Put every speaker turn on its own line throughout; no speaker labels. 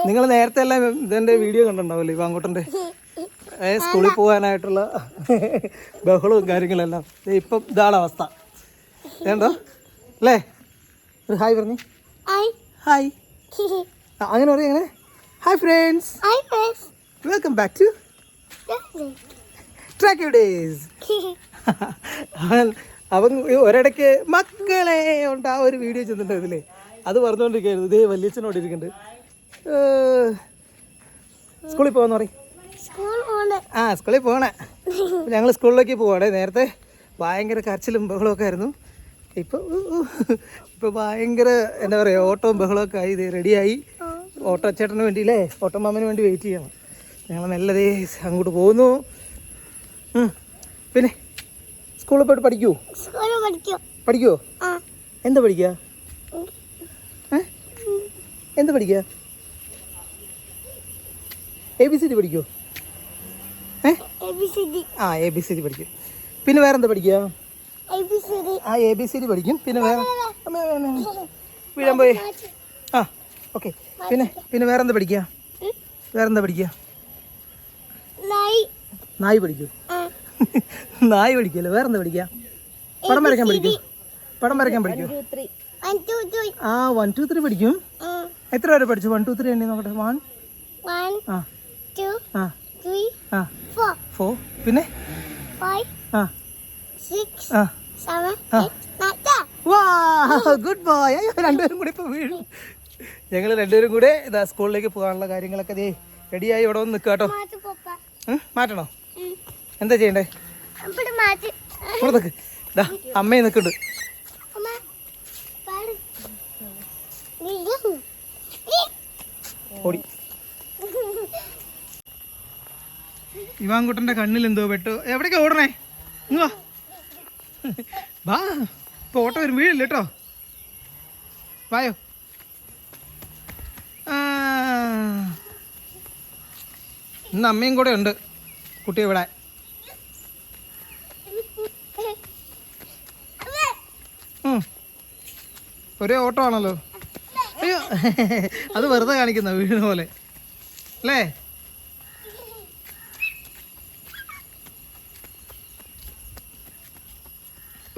നിങ്ങൾ നേരത്തെ എല്ലാം ഇതിൻ്റെ വീഡിയോ കണ്ടിട്ടുണ്ടാവില്ലേ ഇവാങ്കുട്ടൻ്റെ സ്കൂളിൽ പോകാനായിട്ടുള്ള ബഹളവും കാര്യങ്ങളെല്ലാം. ഇപ്പം ഇതാണ് അവസ്ഥ. ഏണ്ടോ അല്ലേ? ഒരു ഹായ് പറഞ്ഞു. ഹായ്. അങ്ങനെ പറയും എങ്ങനെ? Hi friends, welcome back to track you days. അവൻ ഒരിടയ്ക്ക് മക്കളെ ഉണ്ട് ആ ഒരു വീഡിയോ ചെന്നിട്ടുണ്ടായിരുന്നില്ലേ, അത് പറഞ്ഞുകൊണ്ടിരിക്കുകയായിരുന്നു. ഇതേ വല്യച്ഛനോട് ഇരിക്കുന്നുണ്ട്. സ്കൂളിൽ പോകാന്ന് പറയും. ആ സ്കൂളിൽ പോകണേ. ഞങ്ങൾ സ്കൂളിലേക്ക് പോവാണേ. നേരത്തെ ഭയങ്കര കരച്ചിലും ബഹളമൊക്കെ ആയിരുന്നു. ഇപ്പോൾ ഭയങ്കര എന്താ പറയുക, ഓട്ടവും ബഹളമൊക്കെ ആയി. ഇത് റെഡിയായി. ഓട്ടോ ചേട്ടന് വേണ്ടി അല്ലേ, ഓട്ടോ മാമന് വേണ്ടി വെയിറ്റ് ചെയ്യണം. ഞങ്ങൾ നല്ലതേ അങ്ങോട്ട് പോകുന്നു. പിന്നെ സ്കൂളിൽ പോയിട്ട് പഠിക്കുമോ? എന്താ പഠിക്കുക? എന്താ പഠിക്കുക? ABCD പഠിക്കുമോ? ആ ABCD പഠിക്കും. പിന്നെ വേറെന്താ പഠിക്കുക? ആ ABCD പഠിക്കും. പിന്നെ വേറെ വീഴാൻ പോയി. ആ ഓക്കെ. പിന്നെ വേറെന്താ പഠിക്കുക? നായി പഠിക്കൂ. നായി പഠിക്കുമല്ലോ. വേറെന്താ പഠിക്കുക? പടം വരയ്ക്കാൻ പഠിക്കൂ. ആ 1 2 3 പഠിക്കും. എത്ര വരെ പഠിച്ചു? 1 2 3 എണ്ണി നോക്കട്ടെ. 1 2 4 പിന്നെ 5 6 ഗുഡ് ബോയ്. രണ്ടുപേരും കൂടി ഇപ്പോൾ വീഴും. ഞങ്ങൾ രണ്ടുപേരും കൂടെ ഇതാ സ്കൂളിലേക്ക് പോകാനുള്ള കാര്യങ്ങളൊക്കെ ദേ റെഡിയായി ഇവിടെ വന്ന് നിൽക്കുക കേട്ടോ. മാറ്റണോ? എന്താ ചെയ്യണ്ടേ? ഇവിടെ നിൽക്ക്. ഇതാ അമ്മയെ നിൽക്കുന്നുണ്ട്. ഓടി. ഇവാൻകുട്ടൻ്റെ കണ്ണിൽ എന്തോ പെട്ടു. എവിടേക്കാ ഓടണേ? ഇങ്ങ് വാ. ഇപ്പോൾ ഓട്ടോ വരും, വീഴില്ല കേട്ടോ. വായോ. ഇന്ന് അമ്മയും കൂടെ ഉണ്ട് കുട്ടിയെ വിടാൻ. ഒരേ ഓട്ടോ ആണല്ലോ. അയ്യോ, അത് വെറുതെ കാണിക്കുന്ന വീഴുന്ന പോലെ അല്ലേ?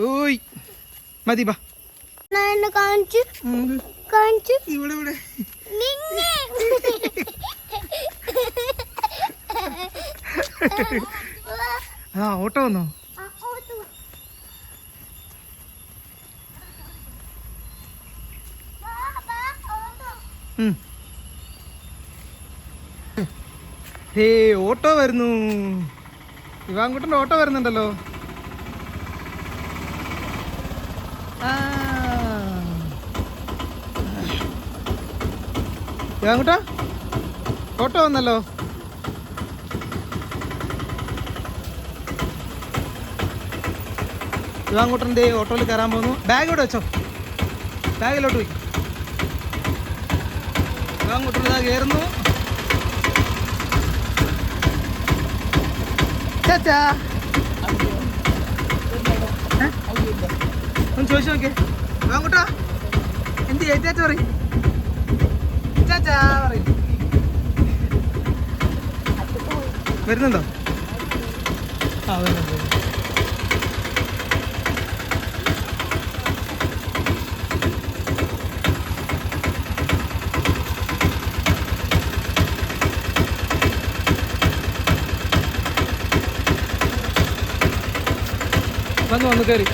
ഓയ് മതി. ബാ ഇവിടെ ഇവിടെ. ആ ഓട്ടോ വന്നോ? ഹേ ഓട്ടോ വരുന്നു. ഇവാൻകുട്ടൻ്റെ ഓട്ടോ വരുന്നുണ്ടല്ലോ. ഇവാൻകുട്ടാ ഓട്ടോ വന്നല്ലോ. ഇവാൻകുട്ടൻ്റെ ഓട്ടോയിൽ കയറാൻ പോകുന്നു. ബാഗ് ഇവിടെ വെച്ചോ, ബാഗിലോട്ട് പോയി. ഇവാൻകുട്ടൻ ഇതാ കയറുന്നു. ചാച്ചാ ഒന്ന് ചോദിച്ചു നോക്കിയേ. ഇവാൻകുട്ടാ എന്ത് ചേച്ചാ പറയും? ചാച്ചാ പറയും. വരുന്നുണ്ടോ? ആ വരുന്നുണ്ടോ? വന്നു കയറി.